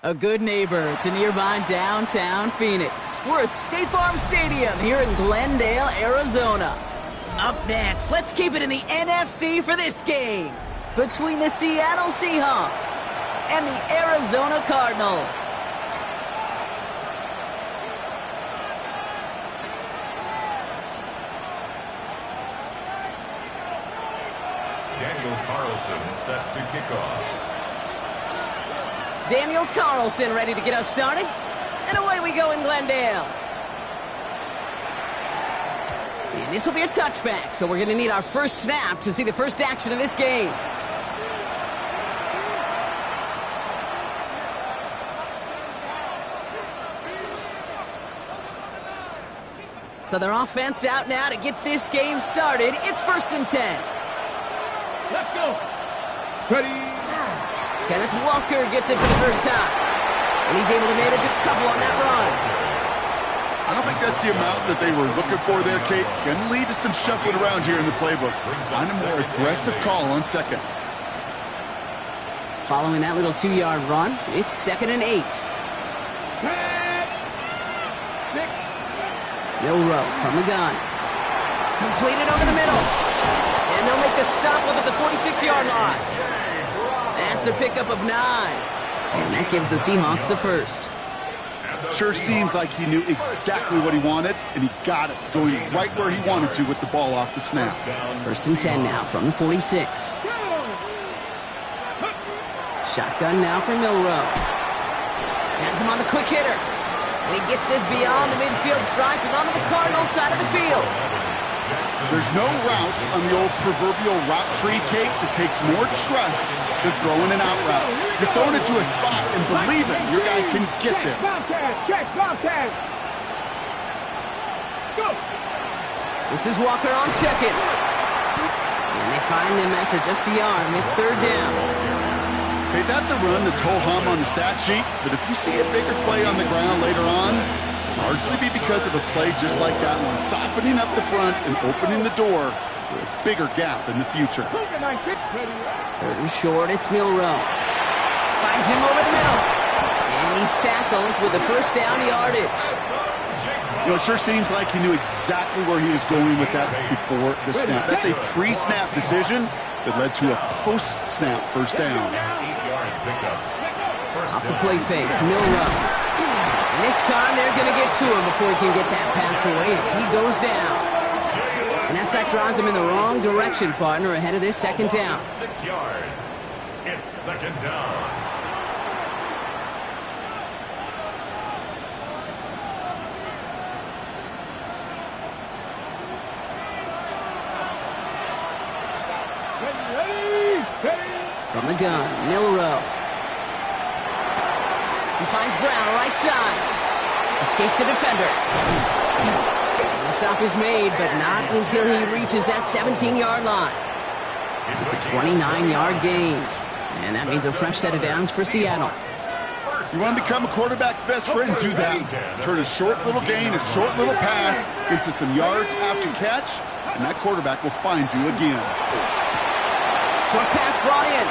A good neighbor to nearby downtown Phoenix. We're at State Farm Stadium here in Glendale, Arizona. Up next, let's keep it in the NFC for this game between the Seattle Seahawks and the Arizona Cardinals. Daniel Carlson set to kick off. Daniel Carlson ready to get us started. And away we go in Glendale. And this will be a touchback, so we're going to need our first snap to see the first action of this game. So their offense out now to get this game started. It's 1st and 10. Let's go. Ready. Kenneth Walker gets it for the first time. And he's able to manage a couple on that run. I don't think that's the amount that they were looking for there, Kate. Going to lead to some shuffling around here in the playbook. Find a more aggressive call on second. Following that little 2-yard run, it's 2nd and 8. Milrow from the gun. Completed over the middle. And they'll make the stop up at the 46-yard line. That's a pickup of 9. And that gives the Seahawks the first. Sure seems like he knew exactly what he wanted, and he got it, going right where he wanted to with the ball off the snap. 1st and 10 now from the 46. Shotgun now for Milrow. Has him on the quick hitter. And he gets this beyond the midfield stripe and onto the Cardinals side of the field. There's no route on the old proverbial route tree, Kate, that takes more trust than throwing an out route. You're throwing it to a spot and believing your guy can get there. Check, go. This is Walker on second. And they find him after just a yard. It's 3rd down. Okay, that's a run that's ho-hum on the stat sheet, but if you see a bigger play on the ground later on, largely be because of a play just like that one, softening up the front and opening the door for a bigger gap in the future. 3rd and short, it's Milrow. Finds him over the middle. And he's tackled with the first down yardage. You know, it sure seems like he knew exactly where he was going with that before the snap. That's a pre-snap decision that led to a post-snap first down. Off the play fake, Milrow. And this time they're going to get to him before he can get that pass away as he goes down. And that sack drives him in the wrong direction, partner, ahead of this 2nd down. 6 yards. It's 2nd down. From the gun, Milrow. He finds Brown right side. Escapes the defender. And the stop is made, but not until he reaches that 17-yard line. It's a 29-yard gain. And that means a fresh set of downs for Seattle. You want to become a quarterback's best friend, do that. Turn a short little gain, a short little pass into some yards after catch, and that quarterback will find you again. Short pass brought in.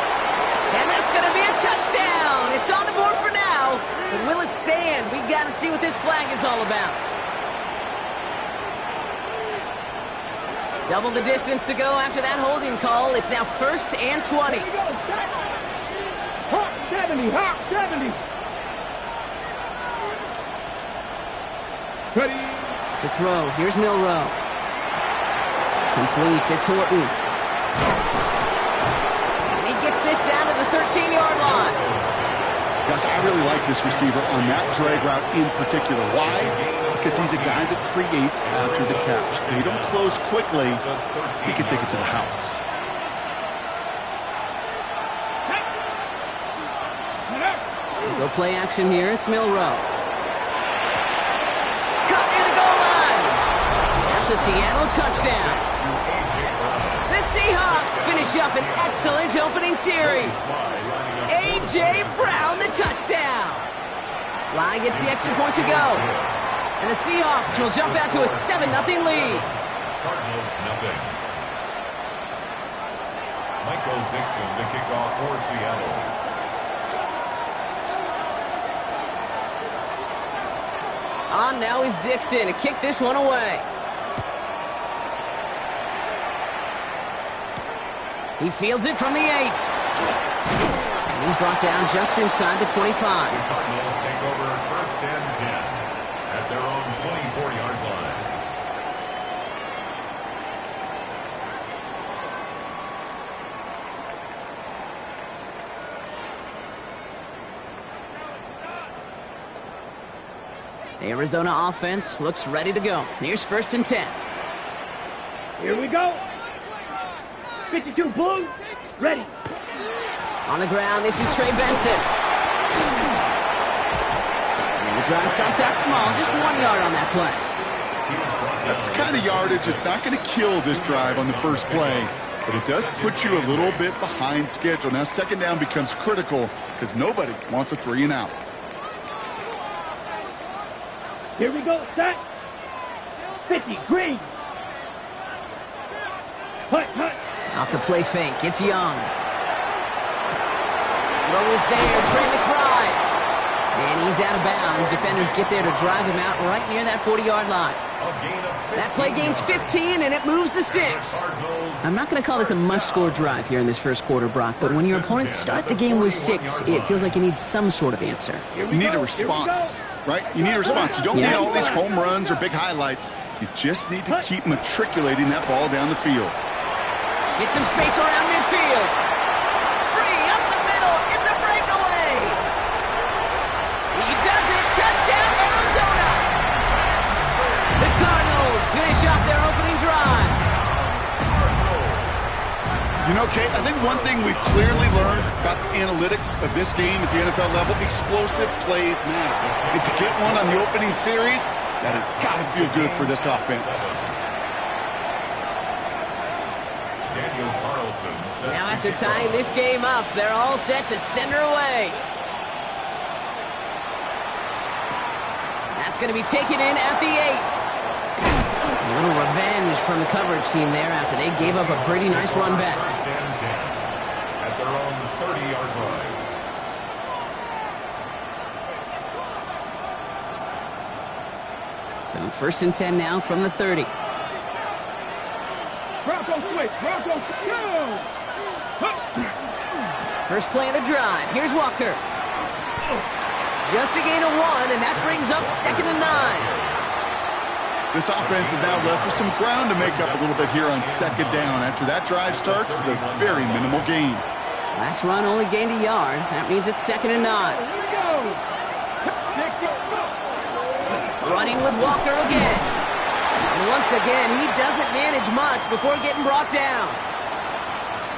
And that's going to be a touchdown. It's on the board for now. But will it stand? We got to see what this flag is all about. Double the distance to go after that holding call. It's now 1st and 20. Hawk 70, Hawk 70. Ready. To throw. Here's Milrow. Completes. It's Horton. This down to the 13-yard line. Gosh, I really like this receiver on that drag route in particular. Why? Because he's a guy that creates after the catch. They don't close quickly. He can take it to the house. Little play action here. It's Milrow. Cut near the goal line. That's a Seattle touchdown. The Seahawks finish up an excellent opening series. A.J. Brown, the touchdown. Sly gets the extra point to go. And the Seahawks will jump out to a 7-0 lead. Cardinals nothing. Michael Dixon to kick off for Seattle. On now is Dixon to kick this one away. He fields it from the 8. And he's brought down just inside the 25. The Cardinals take over 1st and 10 at their own 24-yard line. The Arizona offense looks ready to go. Here's 1st and 10. Here we go. 52 blue. Ready. On the ground, this is Trey Benson. And the drive starts out small, just 1 yard on that play. That's the kind of yardage that's not going to kill this drive on the first play, but it does put you a little bit behind schedule. Now 2nd down becomes critical because nobody wants a 3 and out. Here we go. Set. 50 green. Hut, hut. Off the play fake, it's Young. Throw is there, Trey McBride. And he's out of bounds. Defenders get there to drive him out right near that 40-yard line. That play gains 15, and it moves the sticks. I'm not going to call this a must-score drive here in this first quarter, Brock, but when your opponents start the game with 6, it feels like you need some sort of answer. You need a response, right? You need a response. You don't need all these home runs or big highlights. You just need to keep matriculating that ball down the field. Get some space around midfield. Free up the middle. It's a breakaway. He does it. Touchdown, Arizona. The Cardinals finish off their opening drive. You know, Kate, I think one thing we've clearly learned about the analytics of this game at the NFL level, explosive plays matter. And to get one on the opening series, that has got to feel good for this offense. Now after tying this game up, they're all set to send her away. That's going to be taken in at the 8. A little revenge from the coverage team there after they gave up a pretty nice run back. At their own 30-yard line. So 1st and 10 now from the 30. Bronco switch. Bronco go. First play of the drive. Here's Walker. Just a gain of 1, and that brings up 2nd and 9. This offense is now left with some ground to make up a little bit here on 2nd down after that drive starts with a very minimal gain. Last run only gained a yard. That means it's 2nd and 9. Here we go. Running with Walker again. And once again, he doesn't manage much before getting brought down.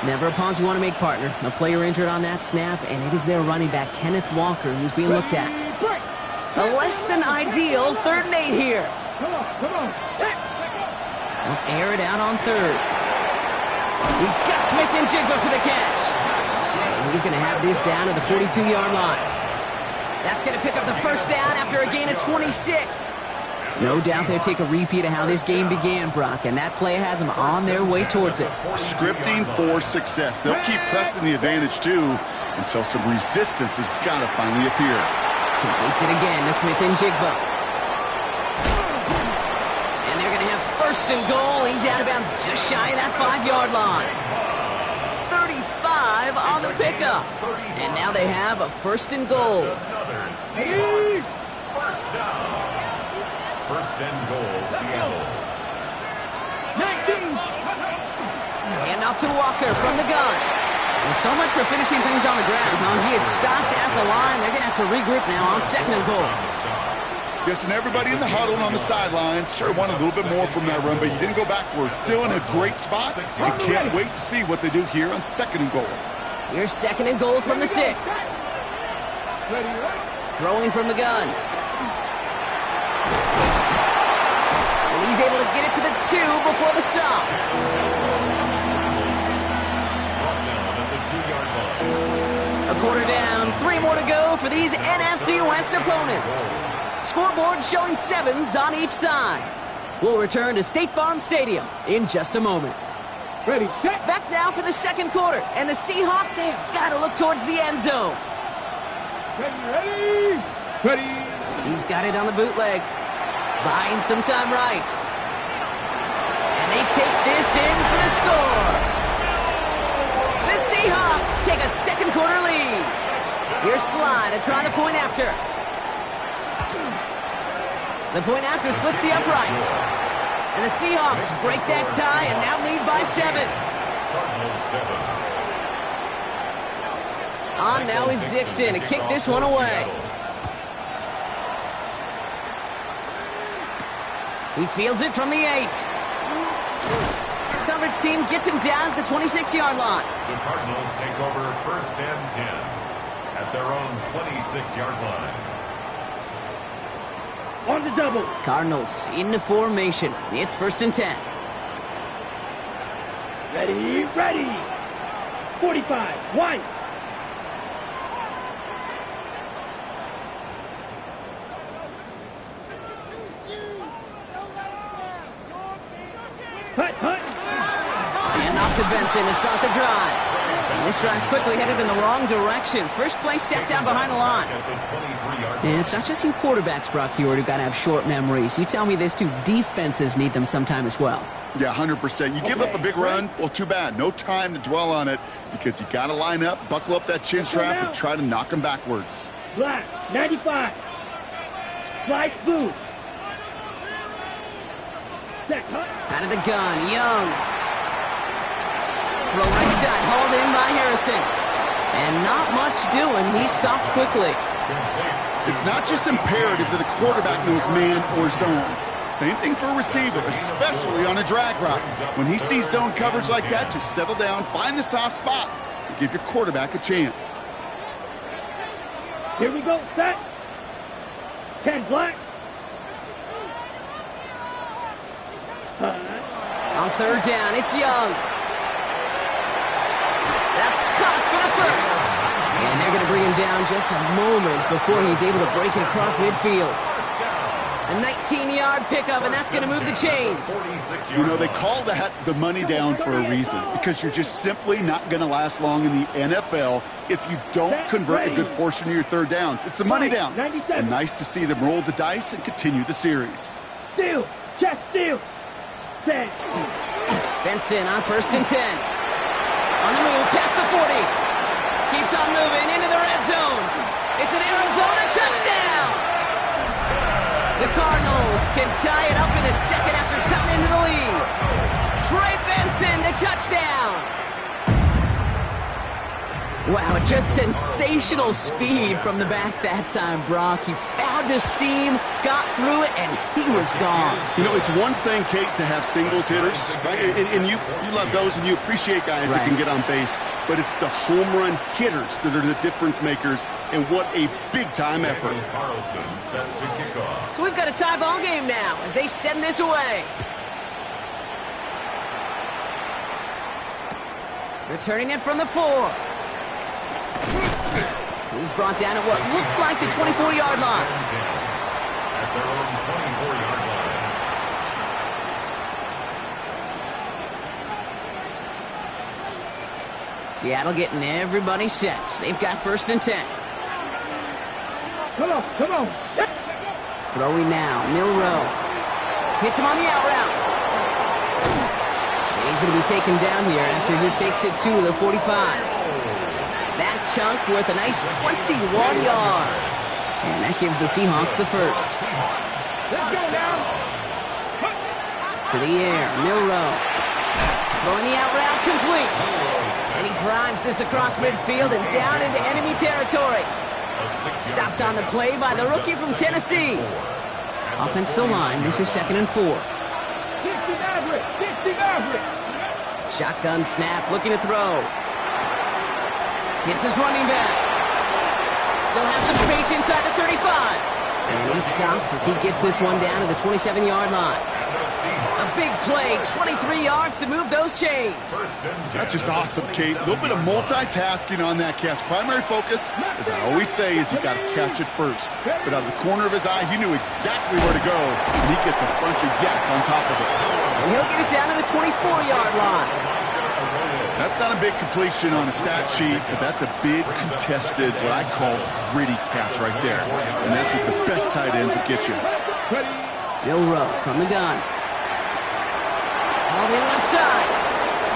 Never a pause you want to make, partner. A player injured on that snap, and it is their running back, Kenneth Walker, who's being looked at. A less than ideal 3rd and 8 here. Come on, come on. They'll air it out on 3rd. He's got Smith and Jigba for the catch. And he's going to have this down to the 42-yard line. That's going to pick up the 1st down after a gain of 26. No doubt they'll take a repeat of how this game began, Brock, and that play has them on their way towards it. Scripting for success. They'll keep pressing the advantage, too, until some resistance has got to finally appear. Completes it again to Smith and Jigba. And they're going to have 1st and goal. He's out of bounds just shy of that 5-yard line. 35 on the pickup. And now they have a 1st and goal. First down. 1st and goal, Seattle. 19. Hand off to Walker from the gun. Well, so much for finishing things on the ground, huh? He is stopped at the line. They're going to have to regroup now on 2nd and goal. Guessing everybody in the huddle on the sidelines sure wanted a little bit more from that run, but you didn't go backwards. Still in a great spot. And can't wait to see what they do here on 2nd and goal. Here's 2nd and goal from the 6. Throwing from the gun. And he's able to get it to the 2 before the stop. A quarter down, 3 more to go for these NFC West opponents. Scoreboard showing 7s on each side. We'll return to State Farm Stadium in just a moment. Ready, set. Back now for the second quarter, and the Seahawks, they have got to look towards the end zone. Ready. Ready. He's got it on the bootleg. Buying some time right. And they take this in for the score. The Seahawks take a second quarter lead. Here's Sly to try the point after. The point after splits the uprights. And the Seahawks break that tie and now lead by 7. On now is Dixon to kick this one away. He fields it from the 8. Coverage team gets him down at the 26-yard line. The Cardinals take over 1st and 10 at their own 26-yard line. On the double. Cardinals into formation. It's 1st and 10. Ready, ready. 45, wide. Hut, hut. And off to Benson to start the drive. And this drive's quickly headed in the wrong direction. First play set down behind the line. And it's not just you quarterbacks, Brock Heward, who got to have short memories. You tell me this too, defenses need them sometime as well. Yeah, 100%. You give up a big run, well, too bad. No time to dwell on it because you got to line up, buckle up that chin strap, and try to knock them backwards. Black, 95. Slice boot. Set, hut. Out of the gun, Young. Throw right side, hauled in by Harrison. And not much doing. He stopped quickly. It's not just imperative that a quarterback knows man or zone. Same thing for a receiver, especially on a drag route. When he sees zone coverage like that, just settle down, find the soft spot, and give your quarterback a chance. Here we go, set. 10 black. On 3rd down, it's Young. That's caught for the first. And they're going to bring him down just a moment before he's able to break it across midfield. A 19-yard pickup, and that's going to move the chains. You know, they call that the money down for a reason, because you're just simply not going to last long in the NFL if you don't convert a good portion of your 3rd downs. It's the money down. And nice to see them roll the dice and continue the series. Steal, check, steal. Set. Benson on 1st and 10. On the move, past the 40. Keeps on moving into the red zone. It's an Arizona touchdown. The Cardinals can tie it up in the second after coming into the lead. Trey Benson, the touchdown. Wow, just sensational speed from the back that time, Brock. He found a seam, got through it, and he was gone. You know, it's one thing, Kate, to have singles hitters, right? And you love those, and you appreciate guys that can get on base. But it's the home run hitters that are the difference makers, and what a big-time effort. Carlson set to kick off. So we've got a tie ball game now as they send this away. Returning it from the 4. He's brought down at what looks like the 24-yard line. At their own 24-yard line. Seattle getting everybody set. They've got 1st and 10. Come on, come on. Throwing now, Milrow. Hits him on the out route. He's going to be taken down here after he takes it to the 45. That chunk worth a nice 21 yards. And that gives the Seahawks the first. Let's go now. To the air, Milrow. Throwing the out route complete. And he drives this across midfield and down into enemy territory. Stopped on the play by the rookie from Tennessee. Offensive line, this is 2nd and 4. 60 Maverick. Shotgun snap, looking to throw. Hits his running back. Still has some space inside the 35. And he's stopped as he gets this one down to the 27-yard line. A big play, 23 yards to move those chains. That's just awesome, Kate. A little bit of multitasking on that catch. Primary focus, as I always say, is you got to catch it first. But out of the corner of his eye, he knew exactly where to go, and he gets a bunch of yak on top of it. And he'll get it down to the 24-yard line. That's not a big completion on a stat sheet, but that's a big contested, what I call gritty catch right there. And that's what the best tight ends will get you. Bill Rowe from the gun. All the left side.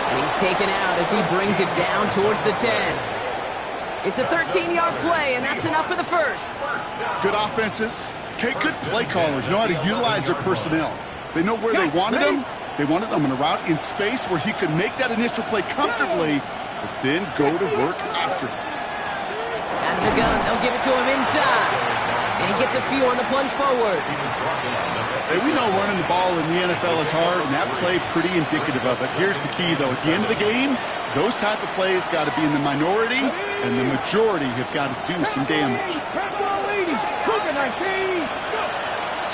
And he's taken out as he brings it down towards the 10. It's a 13-yard play, and that's enough for the first. Good offenses. Okay, good play callers know how to utilize their personnel. They know where they wanted them. They wanted them on a route in space where he could make that initial play comfortably, but then go to work after. Out of the gun, they'll give it to him inside. And he gets a few on the plunge forward. Hey, we know running the ball in the NFL is hard, and that play pretty indicative of it. Here's the key, though. At the end of the game, those type of plays got to be in the minority, and the majority have got to do some damage.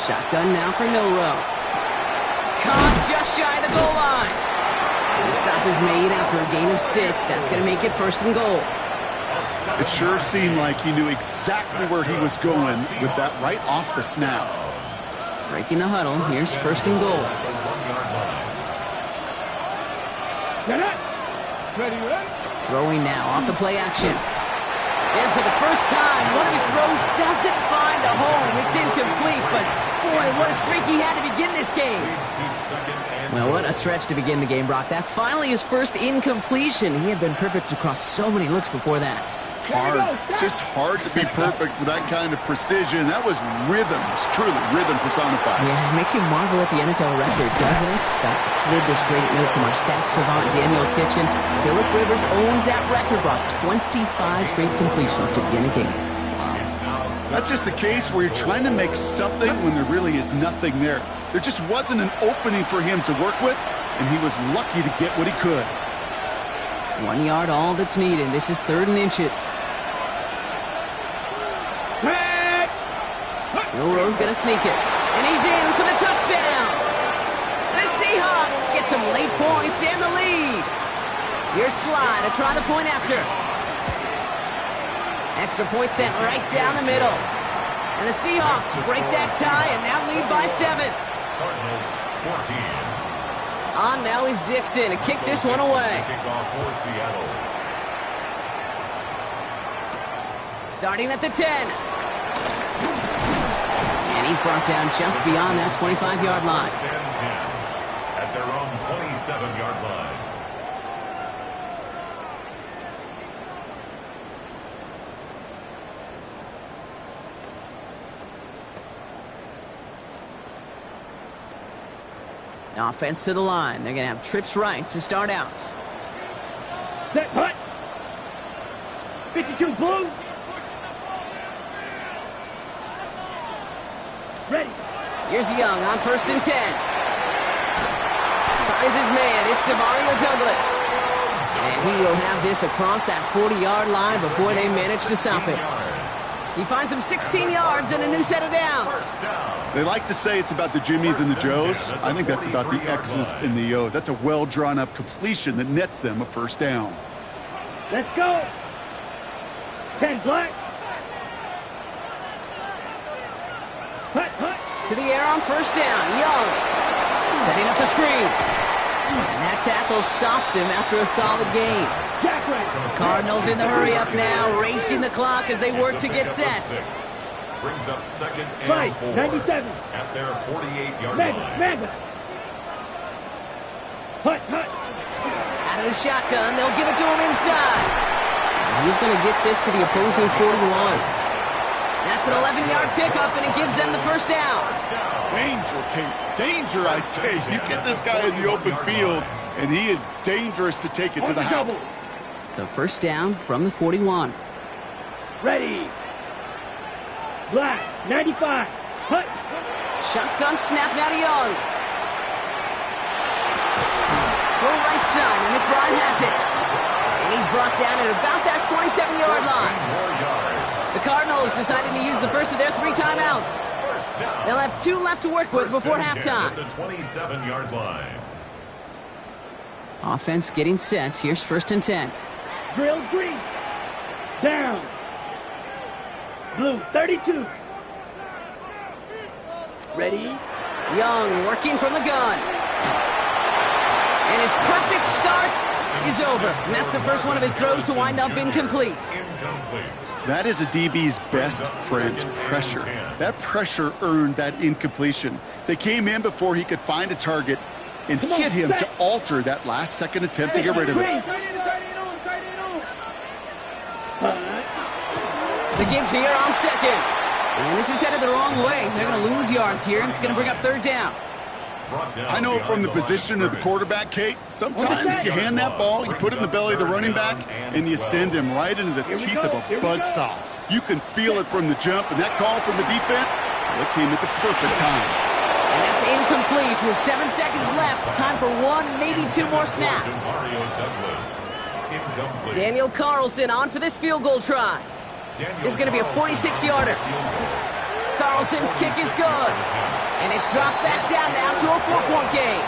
Shotgun now for Milroe. Caught just shy of the goal line. And the stop is made after a gain of 6. That's going to make it first and goal. It sure seemed like he knew exactly where he was going with that right off the snap. Breaking the huddle. Here's first and goal. Throwing now off the play action. And for the first time, one of his throws doesn't find a home. It's incomplete, but boy, what a streak he had to begin this game. Well, what a stretch to begin the game, Brock. That finally his first incompletion. He had been perfect across so many looks before that. Hard. It's just hard to be perfect with that kind of precision. That was rhythm. It's truly rhythm personified. Yeah, it makes you marvel at the NFL record, doesn't it? Got slid this great note from our stats savant, Daniel Kitchen. Phillip Rivers owns that record, Brock. 25 straight completions to begin a game. That's just the case where you're trying to make something when there really is nothing there. There just wasn't an opening for him to work with, and he was lucky to get what he could. 1 yard, all that's needed. This is 3rd and inches. Milroe's going to sneak it. And he's in for the touchdown. The Seahawks get some late points and the lead. Here's Sly to try the point after. Extra point sent right down the middle. And the Seahawks break that tie and now lead by 7. Cardinals 14. On now is Dixon to kick this one away. Starting at the 10. And he's brought down just beyond that 25-yard line. At their own 27-yard line. Offense to the line. They're going to have trips right to start out. Set, hut. 52 blue. Ready. Here's Young on 1st and 10. Finds his man. It's DeMario Douglas. And he will have this across that 40-yard line before they manage to stop it. He finds him 16 yards and a new set of downs. They like to say it's about the Jimmies and the Joes. I think that's about the X's and the O's. That's a well-drawn-up completion that nets them a first down. Let's go. 10 black. Hut, hut. To the air on 1st down. Young setting up the screen. And that tackle stops him after a solid gain. Cardinals in the hurry-up now, racing the clock as they work to get set. Brings up 2nd and 4 97. at their 48-yard line. Mega. Hut, hut. Out of the shotgun, they'll give it to him inside. And he's going to get this to the opposing 41. That's an 11-yard pickup, and it gives them the first down. Danger, Kate. Danger, I say. You get this guy in the open field, and he is dangerous to take it to the house. So first down from the 41. Ready. Black, 95. Hut. Shotgun snap now to Young. Go right side, and McBride has it. And he's brought down at about that 27-yard line. The Cardinals decided to use the first of their 3 timeouts. They'll have 2 left to work with before halftime. At the 27-yard line. Offense getting set. Here's 1st and 10. Drill green. Down. Blue 32. Ready? Young working from the gun. And his perfect start is over. And that's the first one of his throws to wind up incomplete. That is a DB's best friend, pressure. That pressure earned that incompletion. They came in before he could find a target and hit him to alter that last-second attempt to get rid of it. The give here on 2nd. And this is headed the wrong way. They're going to lose yards here, and it's going to bring up 3rd down. I know from the position of the quarterback, Kate, sometimes you hand that ball, you put it in the belly of the running back, and you send him right into the teeth of a buzzsaw. You can feel it from the jump, and that call from the defense, well, it came at the perfect time. And that's incomplete. With 7 seconds left. Time for 1, maybe 2 more snaps. Daniel Carlson on for this field goal try. It's going to be a 46-yarder. Carlson's kick is good. And it's dropped back down now to a 4-point game.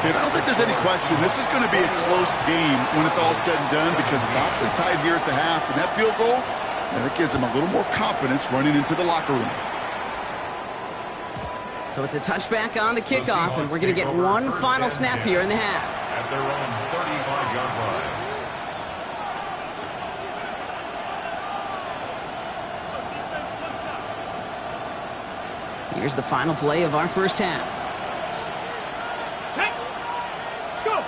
I don't think there's any question. This is going to be a close game when it's all said and done because it's awfully tight here at the half. And that field goal, that gives them a little more confidence running into the locker room. So it's a touchback on the kickoff, and we're going to get 1 final snap here in the half. At their own 35-yard line. Here's the final play of our first half. Hey, let's go.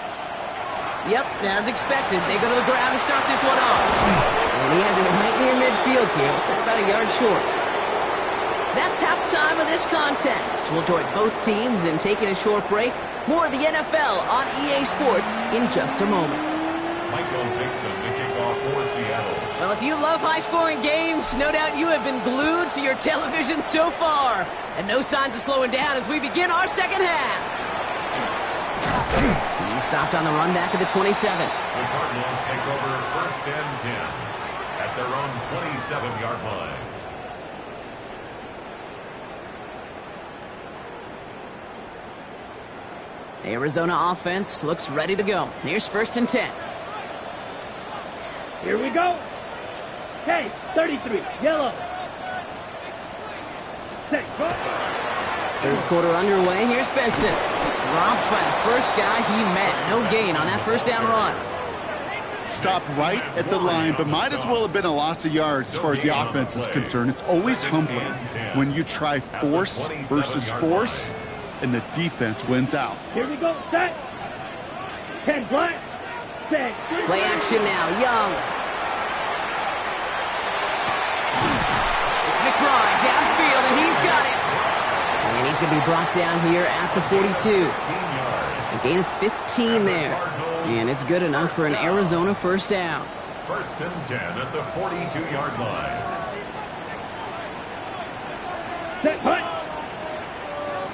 Yep, as expected, they go to the ground to start this one off. And he has it right near midfield here. Looks like about a yard short. That's halftime of this contest. We'll join both teams in taking a short break. More of the NFL on EA Sports in just a moment. Michael Dixon to kick off for Seattle. Well, if you love high-scoring games, no doubt you have been glued to your television so far. And no signs of slowing down as we begin our second half. He stopped on the run back at the 27. The Cardinals take over 1st and 10 at their own 27-yard line. Arizona offense looks ready to go. Here's 1st and 10. Here we go. Hey, 33, yellow. Set, go. 3rd quarter underway. Here's Benson. Dropped by the first guy he met. No gain on that 1st down run. Stopped right at the line, but might as well have been a loss of yards as far as the offense is concerned. It's always humbling when you try force versus force, and the defense wins out. Here we go, set. 10 black. Set. Play action now, Young. It's McBride downfield, and he's got it. And he's going to be brought down here at the 42. A gain of 15 there. And it's good enough for an Arizona 1st down. 1st and 10 at the 42-yard line. Set, punt.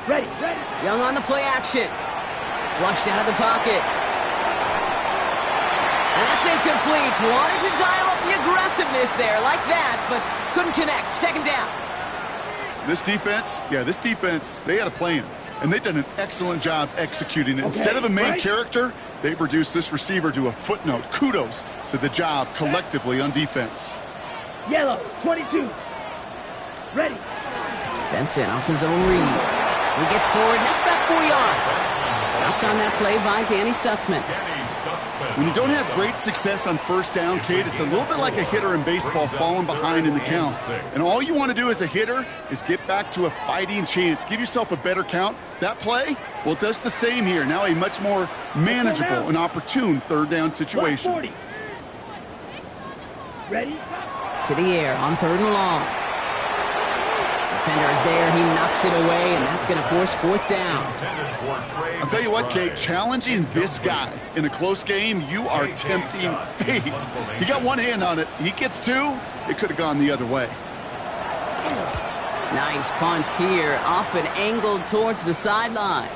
Ready, ready. Young on the play action. Flushed out of the pocket. And that's incomplete. Wanted to dial up the aggressiveness there like that, but couldn't connect. 2nd down. This defense, they had a plan, and they've done an excellent job executing it. Okay, Instead of a main right. character, they've reduced this receiver to a footnote. Kudos to the job collectively on defense. Yellow, 22. Ready. Benson off his own read. He gets forward, and that's about 4 yards. Stopped on that play by Danny Stutzman. When you don't have great success on 1st down, Kate, it's a little bit like a hitter in baseball falling behind in the count. And all you want to do as a hitter is get back to a fighting chance. Give yourself a better count. That play, well, it does the same here. Now a much more manageable and opportune 3rd down situation. 40. Ready? To the air on 3rd and long. Defender is there. He knocks it away, and that's going to force 4th down. I'll tell you what, Kate, challenging this guy in a close game, you are tempting fate. He got one hand on it. He gets 2. It could have gone the other way. Nice punt here, up and angled towards the sideline.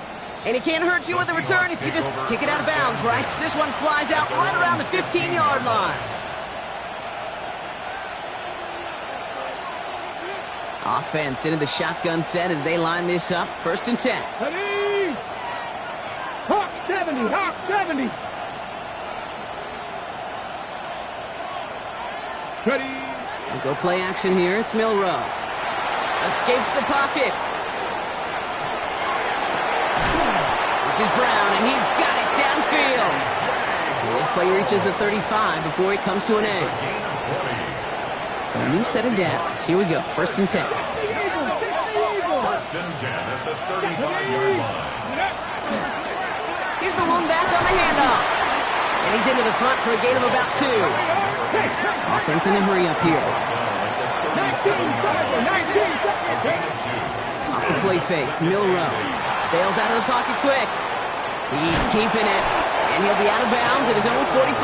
And it can't hurt you with a return if you just kick it out of bounds, right? This one flies out right around the 15-yard line. Offense into the shotgun set as they line this up. 1st and 10. Ready? Hawk 70, Hawk 70. Ready? We'll go play action here. It's Milroe. Escapes the pocket. This is Brown, and he's got it downfield. And this play reaches the 35 before he comes to an end. So a new set of downs. Here we go. 1st and 10. 1st and 10 at the 35-yard line. Here's the one back on the handoff. And he's into the front for a gain of about 2. Offense in a hurry up here. Off the play fake. Milroe bails out of the pocket quick. He's keeping it. And he'll be out of bounds at his own 45.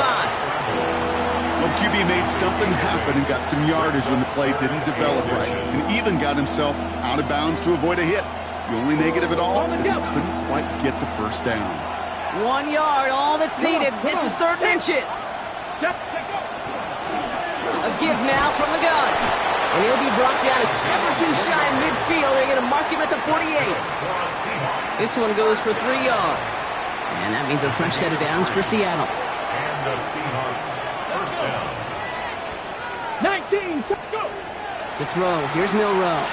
Well, the QB made something happen and got some yardage when the play didn't develop right, and even got himself out of bounds to avoid a hit. The only negative at all is he couldn't quite get the 1st down. 1 yard, all that's needed. This is 3rd and inches. A give now from the gun. And he'll be brought down a step or 2 shy in midfield. They're going to mark him at the 48. This one goes for 3 yards. And that means a fresh set of downs for Seattle. And the Seahawks, 1st down. 19, go! To throw, here's Milroe.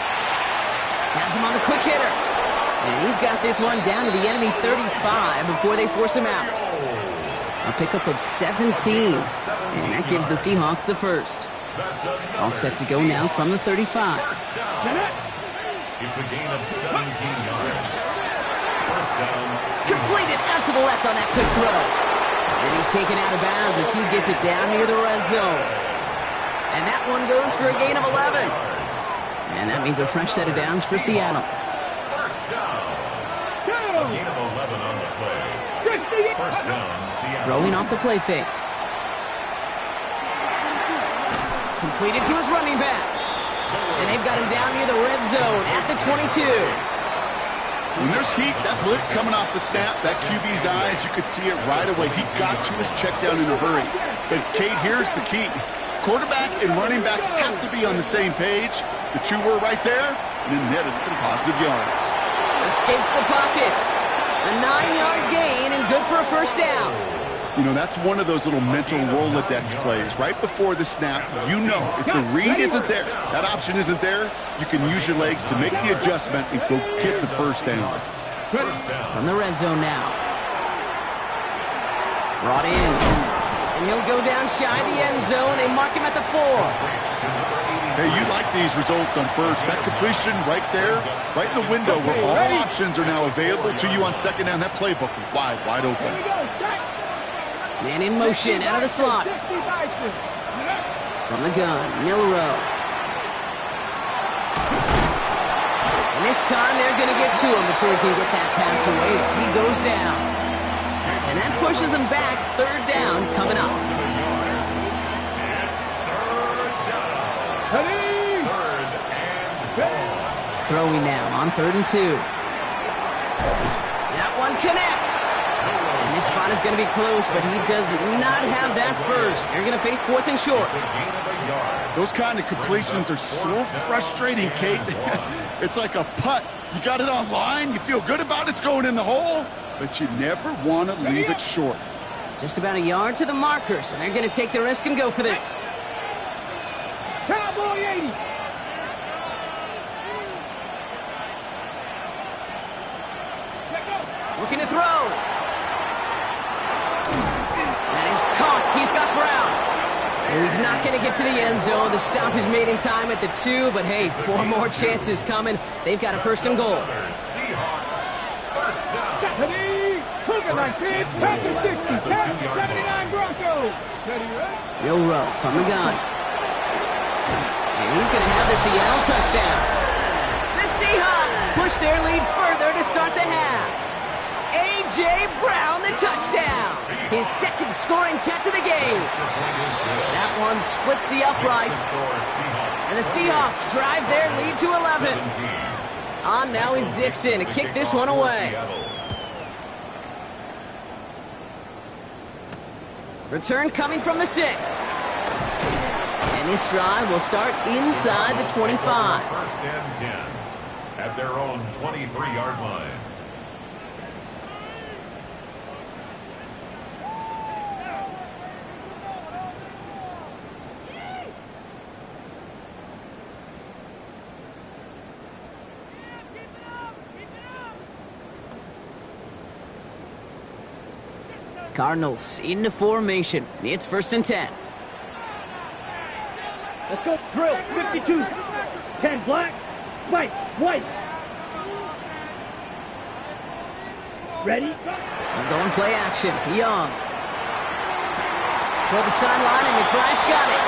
Has him on the quick hitter. And he's got this one down to the enemy 35 before they force him out. A pickup of 17. And that gives the Seahawks the 1st. All set to go now from the 35. It's a gain of 17 yards. 1st down. Completed out to the left on that quick throw. And he's taken out of bounds as he gets it down near the red zone. And that one goes for a gain of 11. And that means a fresh set of downs for Seattle. 1st down. A gain of 11 on the play. 1st down, Seattle. Throwing off the play fake. Completed to his running back. And they've got him down near the red zone at the 22. When there's heat, that blitz coming off the snap, that QB's eyes, you could see it right away. He got to his check down in a hurry. But, Kate, here's the key. Quarterback and running back have to be on the same page. The 2 were right there, and then netted some positive yards. Escapes the pocket. A 9-yard gain and good for a 1st down. You know, that's one of those little mental Rolodex plays. Right before the snap, you know if the read isn't there, that option isn't there, you can use your legs to make the adjustment and go get the 1st down. From the red zone now. Brought in. And he'll go down shy of the end zone. They mark him at the 4. Hey, you like these results on 1st. That completion right there, right in the window where all options are now available to you on 2nd down. That playbook is wide open. Man in motion, out of the slot. From the gun, Milroe. And this time they're going to get to him before he can get that pass away as he goes down. And that pushes him back. 3rd down coming up. It's 3rd down. Ready? 3rd and 1. Throwing now on 3rd and 2. That one connects. And this spot is going to be close, but he does not have that 1st. They're going to face 4th and short. Those kind of completions are so frustrating, Kate. It's like a putt. You got it on line, you feel good about it's going in the hole, but you never want to leave it short. Just about a yard to the markers, and they're going to take the risk and go for this. Cowboy 80. Looking to throw. That is caught. He's got Brown. He's not going to get to the end zone. The stop is made in time at the 2, but hey, 4 more chances coming. They've got a 1st and goal. Seahawks, 1st down. Ready? Hooker 19, Packers 60, 79 Broncos. Milroe from the gun. And he's going to have the Seattle touchdown. The Seahawks push their lead further to start the half. A.J. Brown, the touchdown. His 2nd scoring catch of the game. That one splits the uprights. And the Seahawks drive their lead to 11. On now is Dixon to kick this one away. Return coming from the 6. And this drive will start inside the 25. First and 10 at their own 23-yard line. Cardinals into formation. It's first and 10. Let's go. Drill. 52. 10 black. White. White. Ready? We're going play action. Young. For the sideline, and McBride's got it.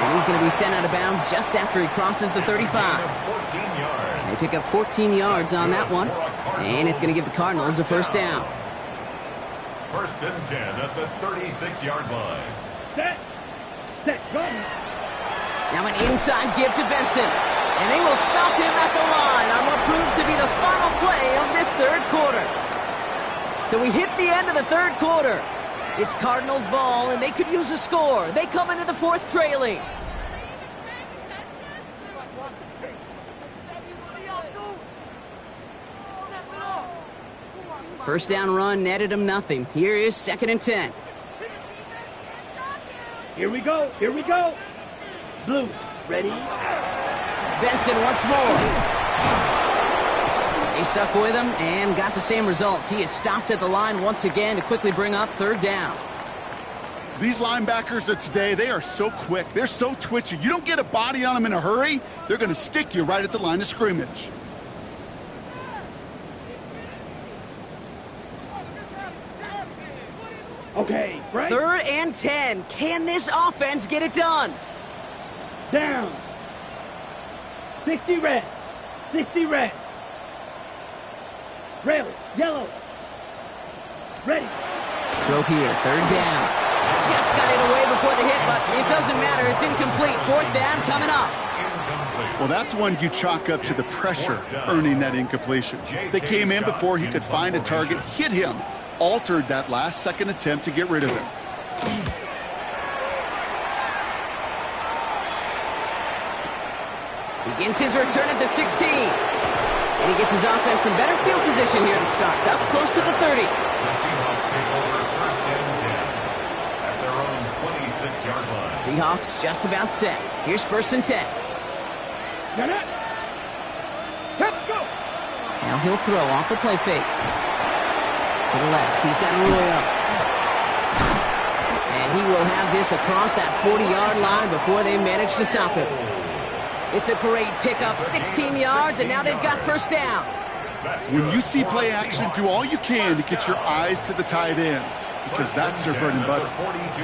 And he's going to be sent out of bounds just after he crosses the 35. 14 yards. They pick up 14 yards on that one. And it's going to give the Cardinals a first down. First and 10 at the 36-yard line. Set. Set. Go. Now an inside give to Benson. And they will stop him at the line on what proves to be the final play of this third quarter. So we hit the end of the third quarter. It's Cardinals ball, and they could use a score. They come into the fourth trailing. First down run netted him nothing. Here is second and 10. Here we go. Here we go. Blue. Ready? Benson once more. They stuck with him and got the same results. He is stopped at the line once again to quickly bring up third down. These linebackers of today, they are so quick. They're so twitchy. You don't get a body on them in a hurry, they're going to stick you right at the line of scrimmage. Okay, right. Third and 10. Can this offense get it done? Down. 60 red. 60 red. Rail. Yellow. Ready. Throw here. Third down. Just got it away before the hit, but it doesn't matter. It's incomplete. Fourth down coming up. Well, that's one you chalk up to the pressure earning that incompletion. They came in before he could find a target, hit him, altered that last-second attempt to get rid of him. Begins his return at the 16. And he gets his offense in better field position here to start. Up close to the 30. The Seahawks take over first and 10 at their own 26-yard line. Seahawks just about set. Here's first and 10. Got it. Let's go. Now he'll throw off the play fake. To the left. He's got Roy up. And he will have this across that 40-yard line before they manage to stop him. It's a great pickup, 16 yards, and now they've got first down. When you see play action, do all you can to get your eyes to the tight end, because that's their bread and butter.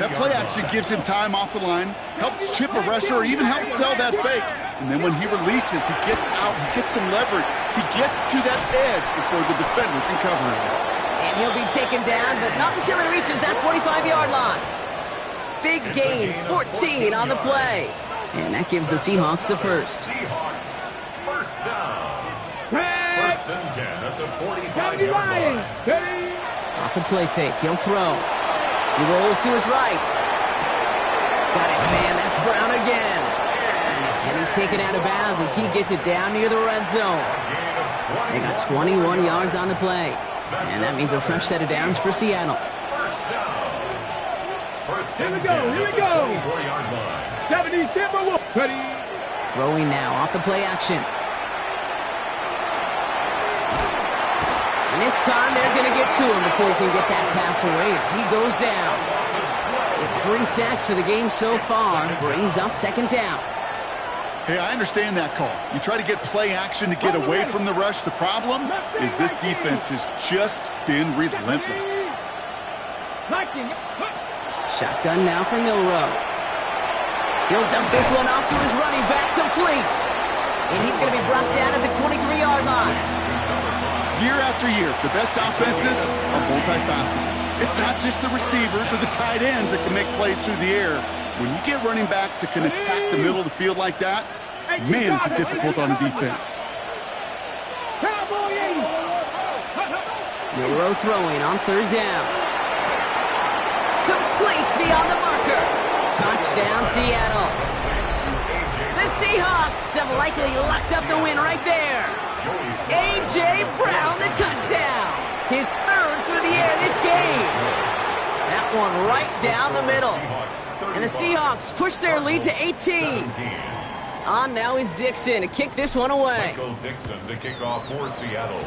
That play action gives him time off the line, helps chip a rusher, or even helps sell that fake. And then when he releases, he gets out, he gets some leverage. He gets to that edge before the defender can cover him. And he'll be taken down, but not until he reaches that 45-yard line. Big gain, 14 on the play. And that gives the Seahawks the first. Seahawks, first down. First and 10 at the 45-yard line. Off the play fake, he'll throw. He rolls to his right. Got his man, that's Brown again. And he's taken out of bounds as he gets it down near the red zone. They got 21 yards on the play. And that means a fresh set of downs for Seattle. First down. First and 10 Here we go. 24-yard line. 70 Timberwolves. Ready. Throwing now off the play action. And this time they're going to get to him before he can get that pass away as he goes down. It's 3 sacks for the game so far. Brings up second down. Hey, I understand that call. You try to get play action to get away from the rush. The problem is this defense has just been relentless. Shotgun now for Milrow. He'll dump this one off to his running back, complete. And he's going to be brought down at the 23-yard line. Year after year, the best offenses are multifaceted. It's not just the receivers or the tight ends that can make plays through the air. When you get running backs that can attack the middle of the field like that, man, is it difficult on the defense. Milrow throwing on third down. Complete beyond the marker. Touchdown, Seattle. the Seahawks have likely locked up the win right there. A.J. Brown, the touchdown. His third through the air this game. That one right down the middle. And the Seahawks push their lead to 18. On now is Dixon to kick this one away. Michael Dixon to kick off for Seattle.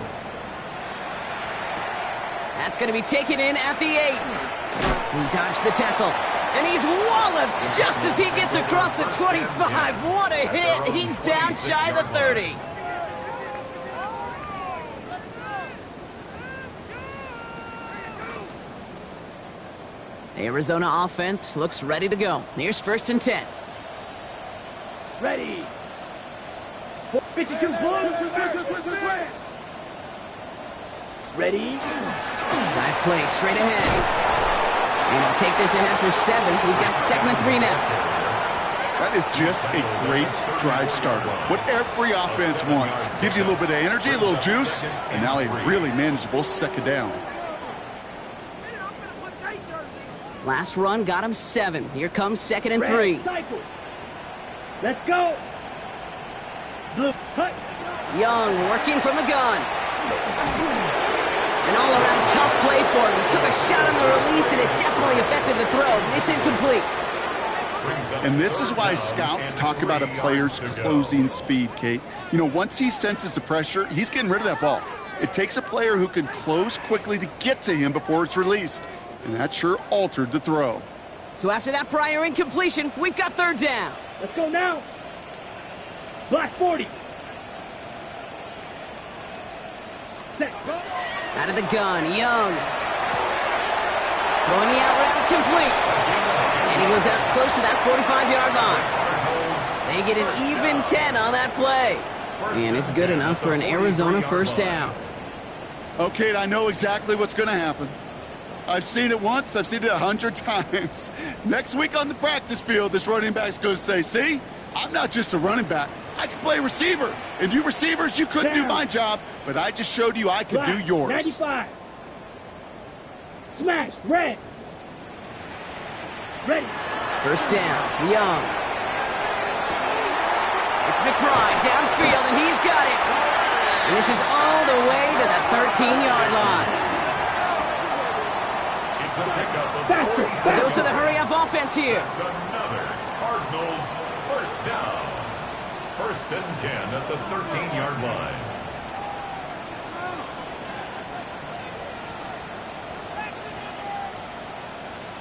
That's going to be taken in at the 8. He dodged the tackle. And he's walloped just as he gets across the 25. What a hit. He's down shy of the 30. The Arizona offense looks ready to go. Here's 1st and 10. Ready. 52 blue. Ready. Drive play straight ahead. And he'll take this ahead for 7. We've got 2nd and 3 now. That is just a great drive starter. What every offense wants. Gives you a little bit of energy, a little juice, and now a really manageable 2nd down. Last run got him 7. Here comes 2nd and 3. Let's go. Blue. Cut. Young working from the gun. An all-around tough play for him. He took a shot on the release, and it definitely affected the throw. It's incomplete. And this is why scouts talk about a player's closing speed, Kate. You know, once he senses the pressure, he's getting rid of that ball. It takes a player who can close quickly to get to him before it's released. And that sure altered the throw. So after that prior incompletion, we've got 3rd down. Let's go now. Black 40. Set. Out of the gun, Young. Throwing the out route complete. And he goes out close to that 45-yard line. They get an even 10 on that play. And it's good enough for an Arizona 1st down. Okay, I know exactly what's going to happen. I've seen it once, I've seen it 100 times. Next week on the practice field, this running back's going to say, see, I'm not just a running back. I can play receiver. And you receivers, you couldn't do my job, but I just showed you I could do yours. 95. Smash. Red. Ready. 1st down. Young. It's McBride downfield, and he's got it. And this is all the way to the 13-yard line. It's a pickup of A dose of the hurry-up offense here. It's another Cardinals 1st down. 1st and 10 at the 13-yard line.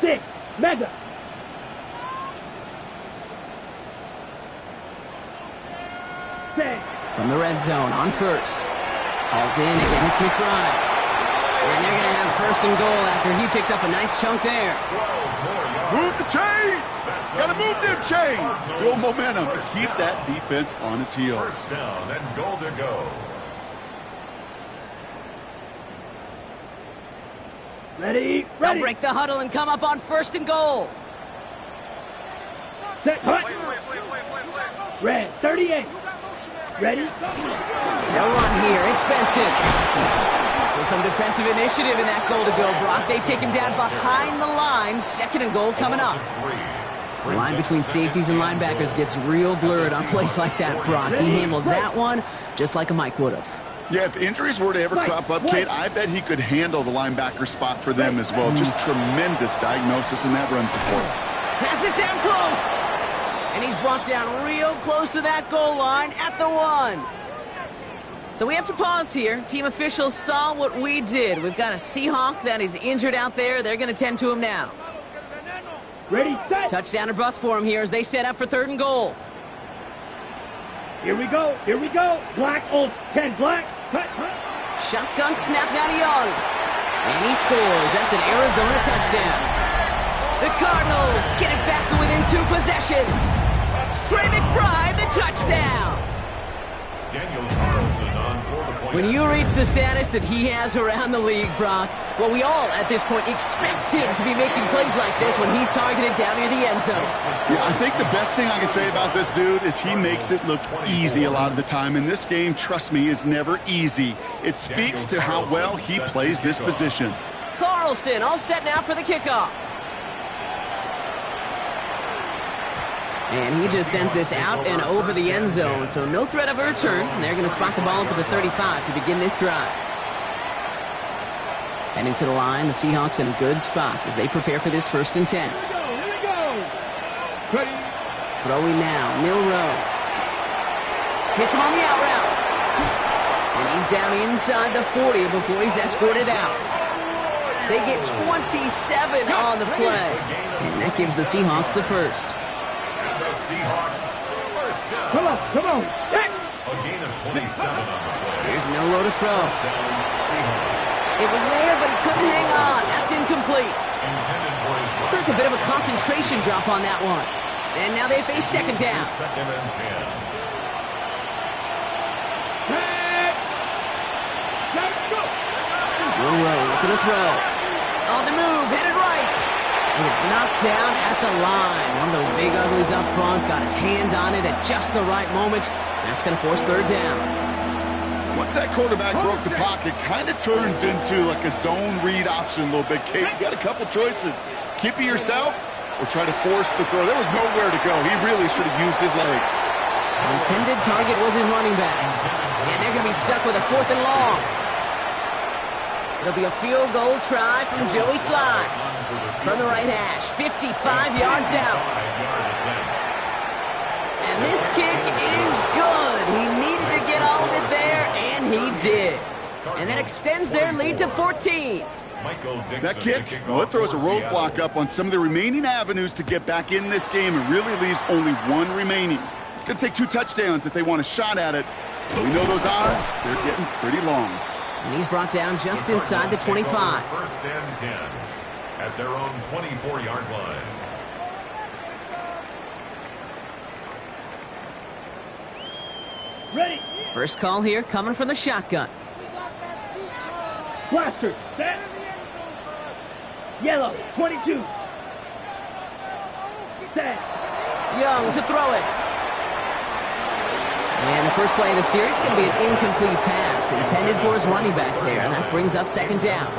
Six. Mega. Six. From the red zone on 1st. Hauled in again, it's McBride. And they're going to have 1st and goal after he picked up a nice chunk there. Move the chains! Got to move them chains! Build momentum to keep that defense on its heels. 1st down and goal to go. Ready. They'll Ready. break the huddle and come up on 1st and goal. Set. Hut. Red. 38. Ready. They'll run here. It's Benson. So some defensive initiative in that goal to go, Brock. They take him down behind the line. 2nd and goal coming up. The line between safeties and linebackers gets real blurred on plays like that, Brock. He handled that one just like a Mike would have. Yeah, if injuries were to ever crop up, Kate, I bet he could handle the linebacker spot for them as well. Just tremendous diagnosis in that run support. Pass it down close. And he's brought down real close to that goal line at the 1. So we have to pause here. Team officials saw what we did. We've got a Seahawk that is injured out there. They're going to tend to him now. Ready, set. Touchdown or bust for him here as they set up for 3rd and goal. Here we go. Here we go. Black. Old 10. Black. Cut. Shotgun snap now to Young. And he scores. That's an Arizona touchdown. The Cardinals get it back to within 2 possessions. Trey McBride, the touchdown. Daniel Carlson on for the point. When you reach the status that he has around the league, Brock, well, we all at this point expect him to be making plays like this when he's targeted down near the end zone. Yeah, I think the best thing I can say about this dude is he makes it look easy a lot of the time. And this game, trust me, is never easy. It speaks to how well he plays this position. Carlson all set now for the kickoff. And he just sends this out and over the end zone, so no threat of a return. And they're going to spot the ball up at the 35 to begin this drive. Heading to the line, the Seahawks in a good spot as they prepare for this 1st and 10. Here we go. Ready. Throwing now, Milrow. Hits him on the out route. And he's down inside the 40 before he's escorted out. They get 27 on the play. And that gives the Seahawks the first. And the Seahawks first down. Come on. Check. A gain of 27 on the play. Here's Milrow to throw. Down Seahawks. It was there, but he couldn't hang on. That's incomplete. Intended for his Looked like a bit of a concentration drop on that one. And now they face 2nd down. 2nd and 10. Check. Let's go. Milrow looking to throw. On the move, headed right. He was knocked down at the line. One of those big uglies up front, got his hand on it at just the right moment. That's going to force 3rd down. Once that quarterback broke the pocket, kind of turns into like a zone read option a little bit. Kate, you got a couple choices. Keep it yourself or try to force the throw. There was nowhere to go. He really should have used his legs. Intended target was his running back. And they're going to be stuck with a 4th and long. It'll be a field goal try from Joey Slye. From the right hash, 55 yards out. And this kick is good. He needed to get all of it there, and he did. And that extends their lead to 14. That kick, well, it throws a roadblock up on some of the remaining avenues to get back in this game and really leaves only one remaining. It's going to take 2 touchdowns if they want a shot at it. But we know those odds, they're getting pretty long. And he's brought down just inside the 25. 1st and 10 at their own 24-yard line. Ready. First call here coming from the shotgun. Blaster. Set. Yellow. 22. Set. Young to throw it. And the first play of the series is going to be an incomplete pass intended for his running back there. And that brings up 2nd down.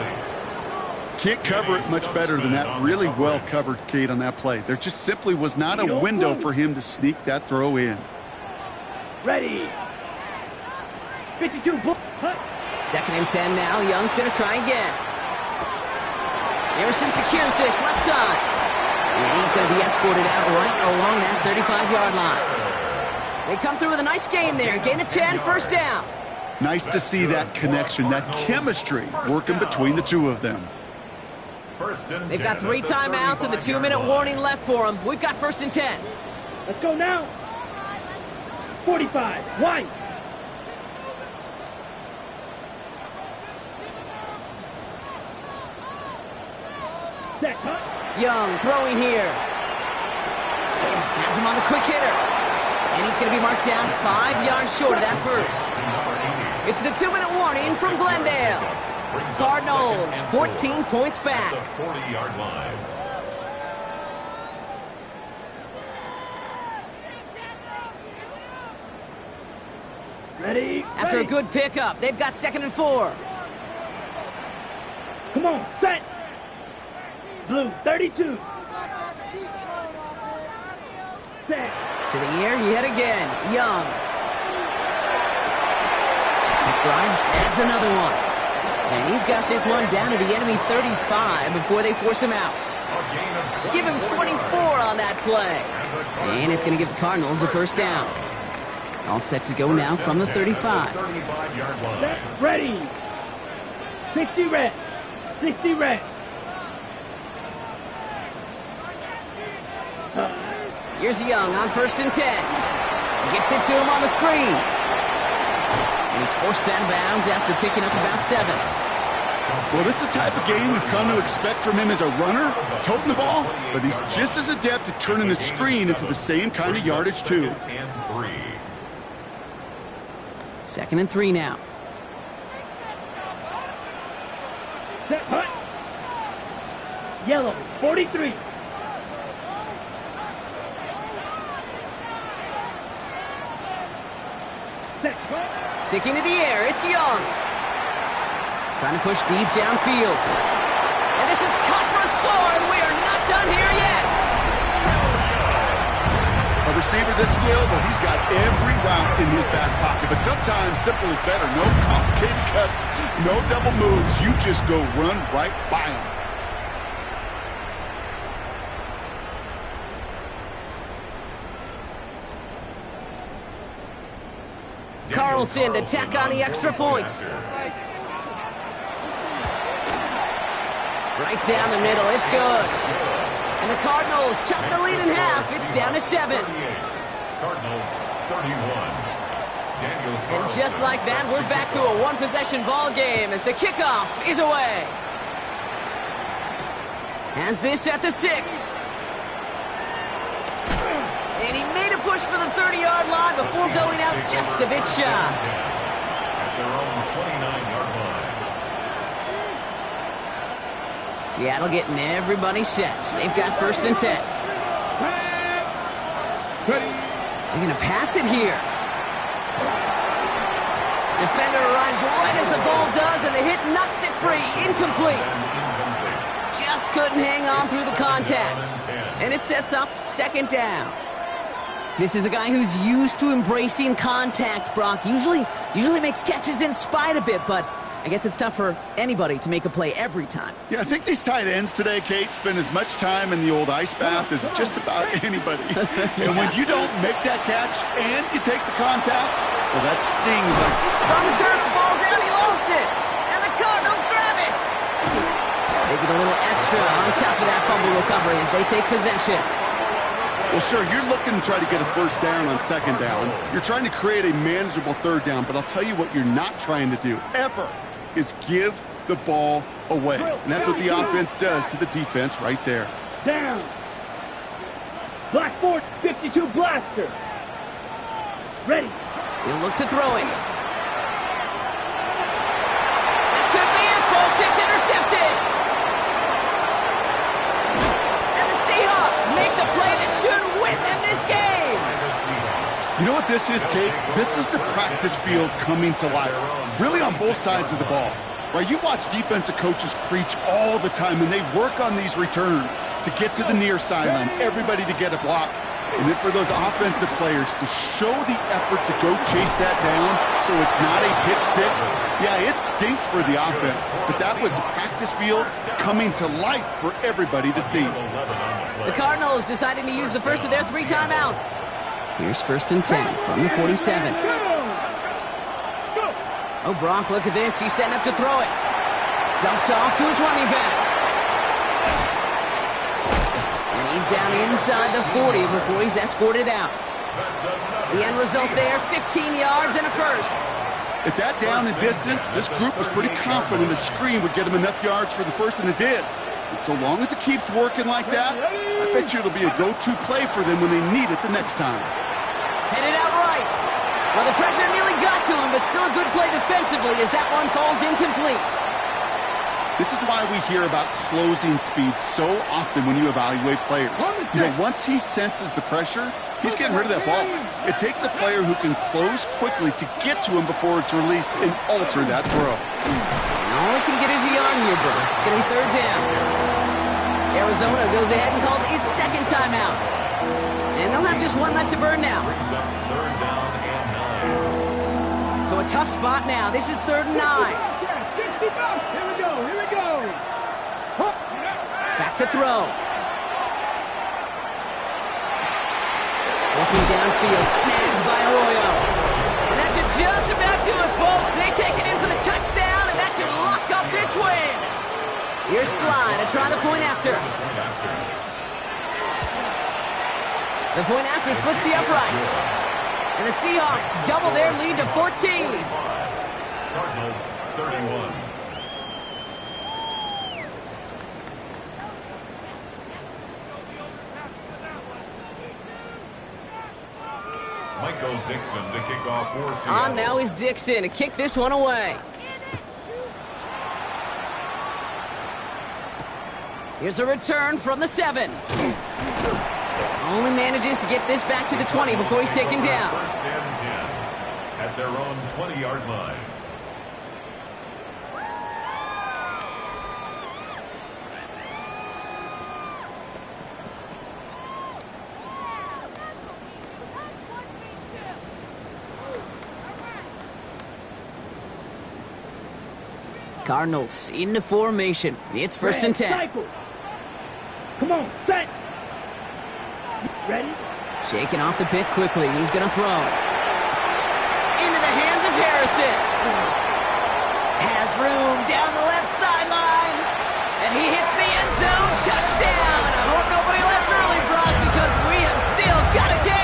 Can't cover it much better than that. Really well covered, Kate, on that play. There just simply was not a window for him to sneak that throw in. Ready. 52. 2nd and 10 now. Young's going to try again. Harrison secures this left side. And he's going to be escorted out right along that 35-yard line. They come through with a nice gain there. Gain of 10, 1st down. Nice to see that connection, that chemistry working between the two of them. They've got 3 timeouts and the 2-minute warning left for them. We've got 1st and 10. Let's go now. 45. White. Set. Young throwing here. Has him on the quick hitter. And he's going to be marked down 5 yards short of that first. It's the 2-minute warning from Glendale. Cardinals 14 points back. 40-yard line. Ready. After a good pickup, they've got 2nd and 4. Come on. Set. Blue. 32. Set. To the air yet again. Young. McBride snags another one. And he's got this one down to the enemy 35 before they force him out. Give him 24 on that play. And it's going to give the Cardinals a 1st down. All set to go now from the 35. Set. Ready. 60 red. 60 red. Here's Young on 1st and 10. Gets it to him on the screen. And he's forced out of bounds after picking up about 7. Well, this is the type of game we've come to expect from him as a runner, toting the ball, but he's just as adept at turning the screen into the same kind of yardage, too. 2nd and 3 now. Set. Hut. Yellow. 43. Sticking to the air, it's Young. Trying to push deep downfield. And this is cut for a score, and we are not done here yet. receiver this skilled, well, he's got every route in his back pocket. But sometimes simple is better. No complicated cuts, no double moves. You just go run right by him. Carlson to tack on the extra point. Right down the middle, it's good. And the Cardinals chop the lead in half. It's down to 7. Cardinals 31. And just like that, we're back to a one-possession ball game as the kickoff is away. Has this at the 6. And he made a push for the 30-yard line before going out just a bit shy. At their own 29-yard line. Seattle getting everybody set. They've got 1st and 10. They're going to pass it here. Defender arrives right as the ball does, and the hit knocks it free. Incomplete. Just couldn't hang on through the contact. And it sets up 2nd down. This is a guy who's used to embracing contact, Brock. Usually makes catches in spite of it, but I guess it's tough for anybody to make a play every time. Yeah, I think these tight ends today, Kate, spend as much time in the old ice bath as just about anybody. And when you don't make that catch and you take the contact, well, that stings. It's on the turf, the ball's out, he lost it. And the Cardinals grab it. They get a little extra on top of that fumble recovery as they take possession. Well, sure, you're looking to try to get a 1st down on 2nd down. You're trying to create a manageable 3rd down, but I'll tell you what you're not trying to do, ever, is give the ball away. And that's what the offense does to the defense right there. Down. Blackboard 52 blaster. Ready. He'll look to throw it. That could be it, folks. It's intercepted. And the Seahawks make the play that should win them this game. You know what this is, Kate? This is the practice field coming to life, really on both sides of the ball. Right? You watch defensive coaches preach all the time, and they work on these returns to get to the near sideline, everybody to get a block. And then for those offensive players to show the effort to go chase that down so it's not a pick 6, yeah, it stinks for the offense. But that was a practice field coming to life for everybody to see. The Cardinals deciding to use the first of their 3 timeouts. Here's 1st and 10 from the 47. Oh, Brock, look at this. He's setting up to throw it. Dumped off to his running back. And he's down inside the 40 before he's escorted out. The end result there, 15 yards and a 1st. At that down and distance, this group was pretty confident a screen would get them enough yards for the 1st, and it did. And so long as it keeps working like that, I bet you it'll be a go-to play for them when they need it the next time. Headed out right. Well, the pressure nearly got to him, but still a good play defensively as that one falls incomplete. This is why we hear about closing speed so often when you evaluate players. You know, once he senses the pressure, he's getting rid of that ball. It takes a player who can close quickly to get to him before it's released and alter that throw. And all he can get is a yard here, bro. It's going to be 3rd down. Arizona goes ahead and calls its 2nd timeout. And they'll have just 1 left to burn now. So a tough spot now. This is 3rd and 9. Here we go. Back to throw. Looking downfield, snagged by Arroyo. And that should just about do it, folks. They take it in for the touchdown, and that should lock up this win. Here's Sly to try the point after. The point after splits the uprights. And the Seahawks double their lead to 14. Cardinals 31. Michael Dixon to kick off for Seattle. On now is Dixon to kick this one away. Here's a return from the 7. Only manages to get this back to the 20 before he's taken down. 1st and 10 at their own 20-yard line. Cardinals into formation. It's first and 10. Cycle. Come on, set. Ready? Shaking off the pick quickly. He's going to throw. Into the hands of Harrison. Has room down the left sideline. And he hits the end zone. Touchdown. I hope nobody left early, Brock, because we have still got a game.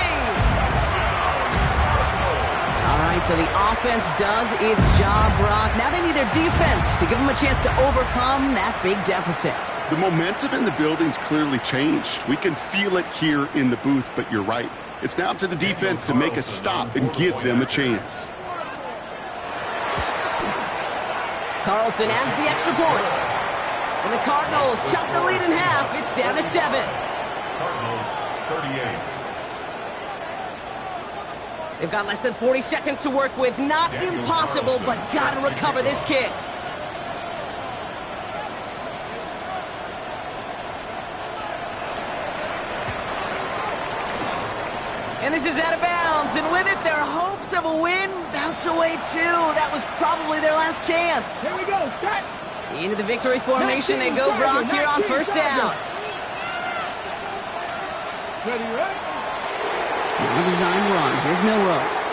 All right, so the offense does its job, Brock. Now they need their defense to give them a chance to overcome that big deficit. The momentum in the building's clearly changed. We can feel it here in the booth, but you're right. It's now up to the defense to make a stop and give them a chance. Carlson adds the extra point. And the Cardinals chop the lead in half. It's down to 7. Cardinals 38. They've got less than 40 seconds to work with. Not impossible, but gotta recover this kick. And this is out of bounds, and with it, their hopes of a win bounce away too. That was probably their last chance. Here we go, set. Into the victory formation they go, Brock, here on first down. Ready, right? Now design run. Here's Milroe.